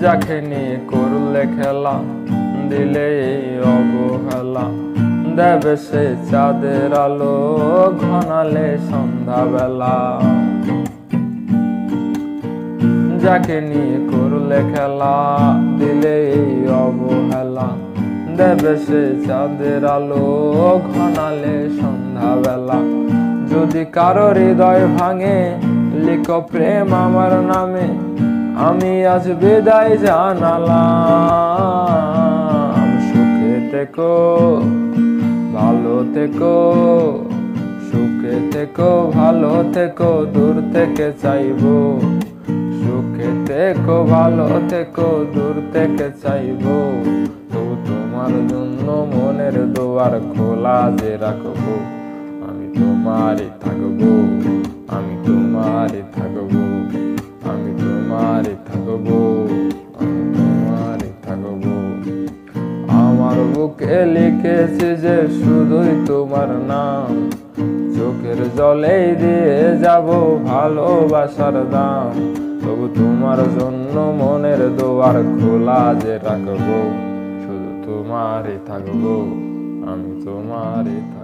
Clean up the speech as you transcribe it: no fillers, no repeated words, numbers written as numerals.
যাকে নিয়ে করলে খেলা, দিলে এই অবহেলা। দেবে সে চাঁদের আলো, ঘনালে সন্ধ্যাবেলা। যাকে নিয়ে করলে খেলা, দিলে এই অবহেলা। দেবে সে চাঁদের আলো, ঘনালে সন্ধ্যাবেলা। যদি কারো হৃদয় ভাঙে, লিখো প্রেম আমার নামে। আমি আজ বিদায় জানালাম। সুখে থেকো, ভালো থেকো, সুখে থেকো, ভালো থেকো, দূর থেকে চাইবো। সুখে থেকো, ভালো থেকো, দূর থেকে চাইবো। তবু তোমার জন্য মনের দুয়ার খোলা যে রাখবো। আমি তোমারই থাকবো, আমি তোমারই থাকবো, আমি তোমারই থাকবো, আমি তোমারই থাকবো। আমার বুকে লিখেছি যে শুধুই তোমার নাম, চোখের জলেই দিয়ে যাব ভালোবাসার দাম। তবু তোমার জন্য মনের দুয়ার খোলা যে রাখবো। শুধু তোমারই থাকবো, আমি তোমারই থাকবো।